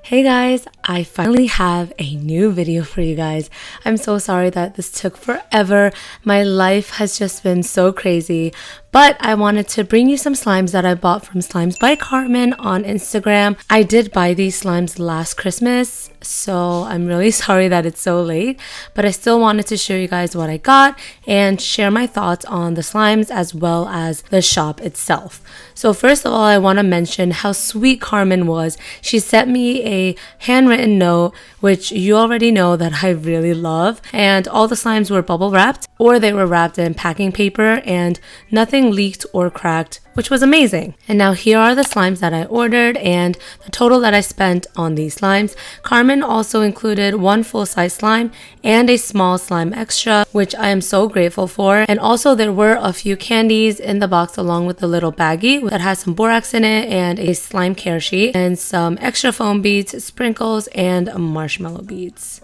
Hey guys, I finally have a new video for you guys. I'm so sorry that this took forever. My life has just been so crazy, but I wanted to bring you some slimes that I bought from Slimes by Carmen on Instagram. I did buy these slimes last Christmas, so I'm really sorry that it's so late, but I still wanted to show you guys what I got and share my thoughts on the slimes as well as the shop itself. So first of all, I want to mention how sweet Carmen was. She sent me a handwritten note, which you already know that I really love, and all the slimes were bubble wrapped or they were wrapped in packing paper and nothing leaked or cracked, which was amazing. And now here are the slimes that I ordered and the total that I spent on these slimes. Carmen also included one full-size slime and a small slime extra, which I am so grateful for. And also there were a few candies in the box along with the little baggie that has some borax in it and a slime care sheet and some extra foam beads, sprinkles, and marshmallow beads.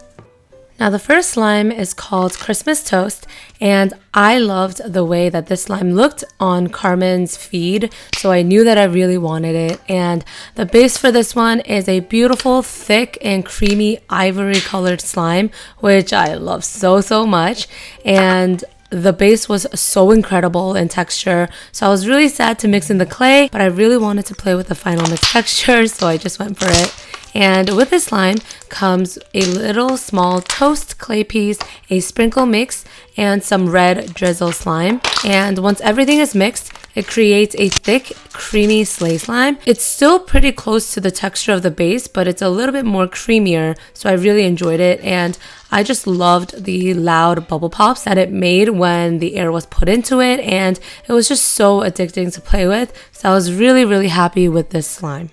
Now the first slime is called Christmas Toast, and I loved the way that this slime looked on Carmen's feed, so I knew that I really wanted it. And the base for this one is a beautiful, thick, and creamy ivory colored slime, which I love so much. And the base was so incredible in texture, so I was really sad to mix in the clay, but I really wanted to play with the final mix texture, so I just went for it. And with this slime comes a little small toast clay piece, a sprinkle mix, and some red drizzle slime. And once everything is mixed, it creates a thick, creamy sleigh slime. It's still pretty close to the texture of the base, but it's a little bit more creamier, so I really enjoyed it. And I just loved the loud bubble pops that it made when the air was put into it, and it was just so addicting to play with. So I was really happy with this slime.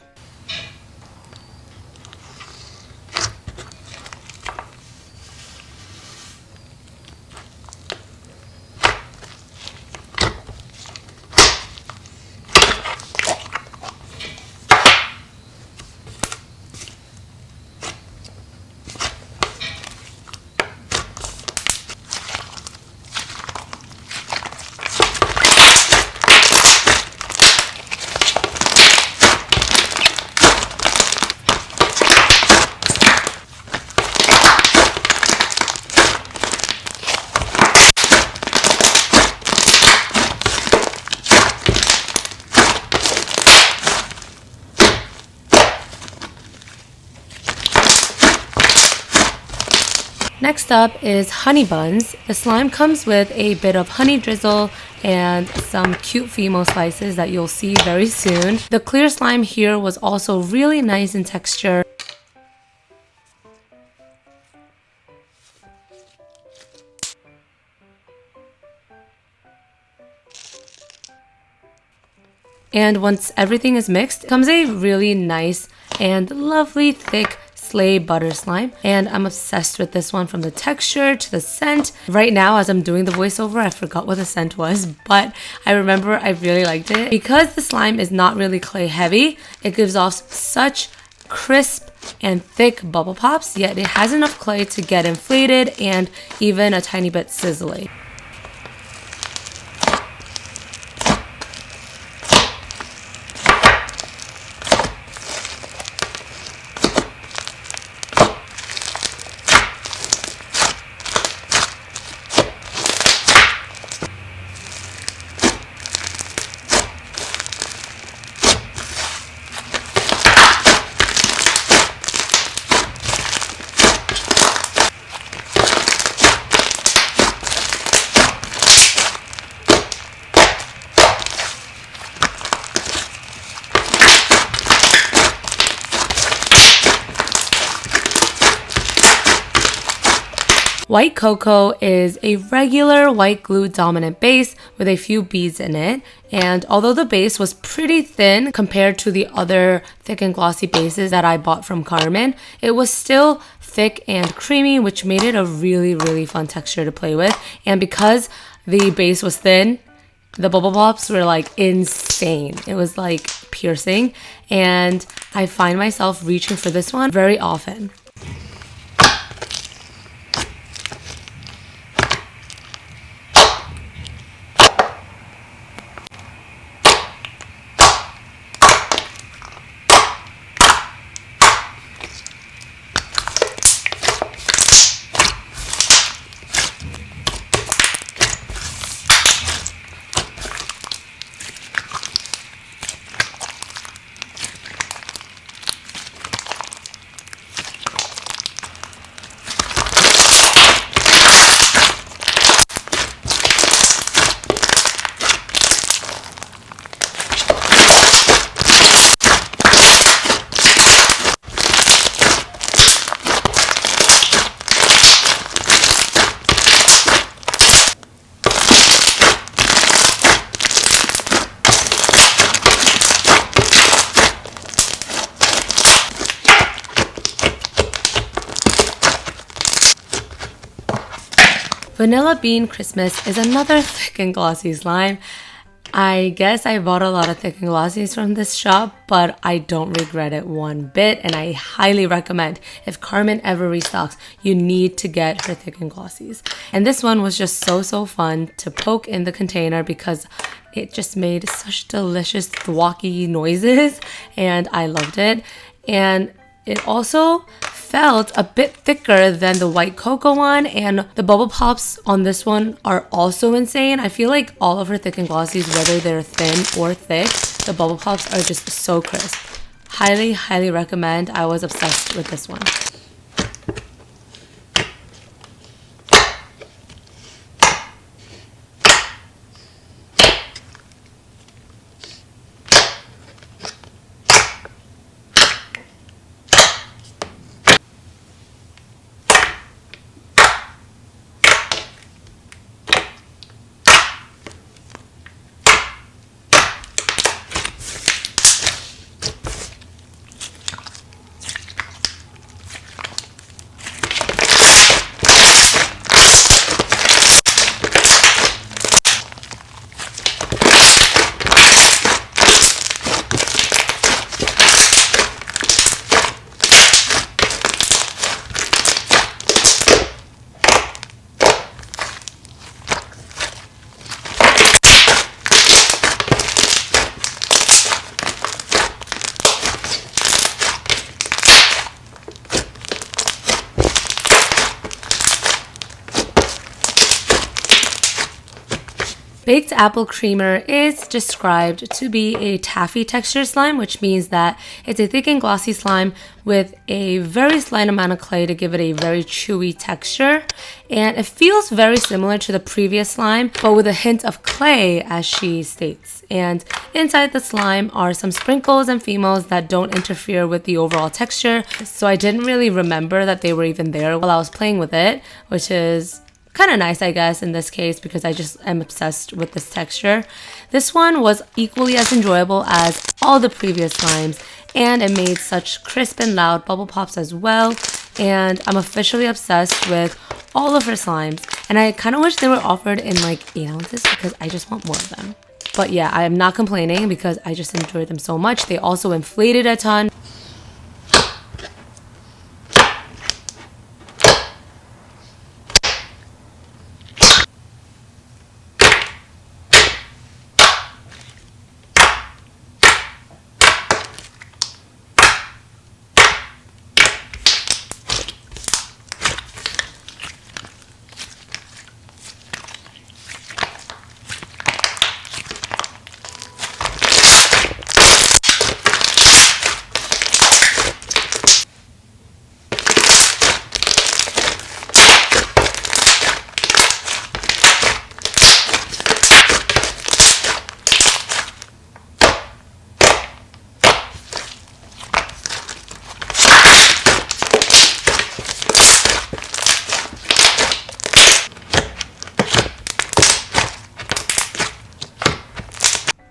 Next up is Honey Buns. The slime comes with a bit of honey drizzle and some cute Fimo slices that you'll see very soon. The clear slime here was also really nice in texture. And once everything is mixed, comes a really nice and lovely thick sleigh butter slime, and I'm obsessed with this one from the texture to the scent. Right now as I'm doing the voiceover, I forgot what the scent was, but I remember I really liked it. Because the slime is not really clay heavy, it gives off such crisp and thick bubble pops, yet it has enough clay to get inflated and even a tiny bit sizzly. White cocoa is a regular white glue dominant base with a few beads in it, and although the base was pretty thin compared to the other thick and glossy bases that I bought from Carmen, it was still thick and creamy, which made it a really fun texture to play with. And because the base was thin, the bubble pops were like insane. It was like piercing, and I find myself reaching for this one very often. Vanilla Bean Christmas is another thick and glossy slime. I guess I bought a lot of thick and glossies from this shop, but I don't regret it one bit, and I highly recommend, if Carmen ever restocks, you need to get her thick and glossies. And this one was just so fun to poke in the container because it just made such delicious thwacky noises, and I loved it. And it also felt a bit thicker than the white cocoa one, and the bubble pops on this one are also insane. I feel like all of her thick and glossies, whether they're thin or thick, the bubble pops are just so crisp. Highly recommend. I was obsessed with this one. Baked apple creamer is described to be a taffy texture slime, which means that it's a thick and glossy slime with a very slight amount of clay to give it a very chewy texture. And it feels very similar to the previous slime, but with a hint of clay, as she states. And inside the slime are some sprinkles and phenols that don't interfere with the overall texture. So I didn't really remember that they were even there while I was playing with it, which is kind of nice, I guess, in this case, because I just am obsessed with this texture. This one was equally as enjoyable as all the previous slimes, and it made such crisp and loud bubble pops as well. And I'm officially obsessed with all of her slimes, and I kind of wish they were offered in like 8 ounces because I just want more of them. But yeah, I am not complaining because I just enjoyed them so much. They also inflated a ton.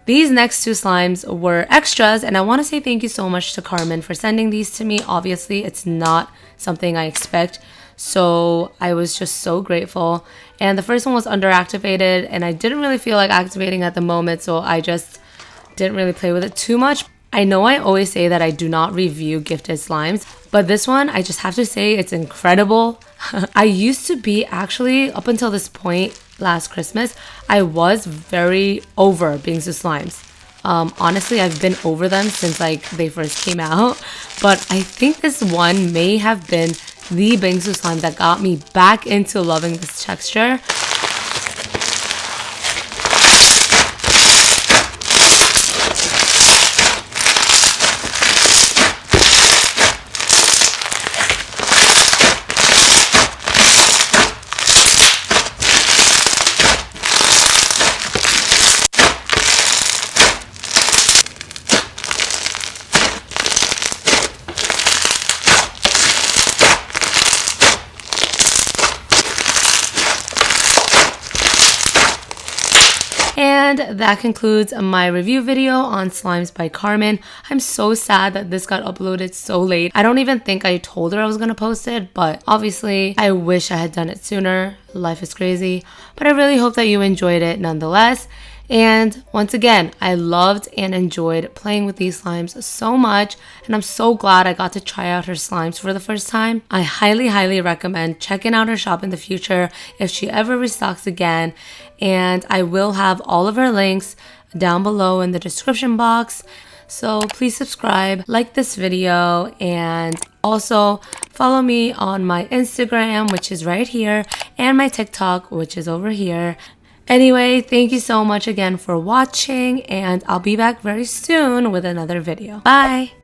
These next 2 slimes were extras, and I want to say thank you so much to Carmen for sending these to me. Obviously, it's not something I expect, so I was just so grateful. And the first one was underactivated, and I didn't really feel like activating at the moment, so I just didn't really play with it too much. I know I always say that I do not review gifted slimes, but this one, I just have to say it's incredible. I used to be, actually, up until this point, last Christmas, I was very over Bingsu slimes. Honestly, I've been over them since like they first came out, but I think this one may have been the Bingsu slime that got me back into loving this texture. And that concludes my review video on Slimes by Carmen. I'm so sad that this got uploaded so late. I don't even think I told her I was gonna post it, but obviously I wish I had done it sooner. Life is crazy, but I really hope that you enjoyed it nonetheless. And once again, I loved and enjoyed playing with these slimes so much, and I'm so glad I got to try out her slimes for the first time. I highly recommend checking out her shop in the future if she ever restocks again, and I will have all of her links down below in the description box. So please subscribe, like this video, and also follow me on my Instagram, which is right here, and my TikTok, which is over here. Anyway, thank you so much again for watching, and I'll be back very soon with another video. Bye!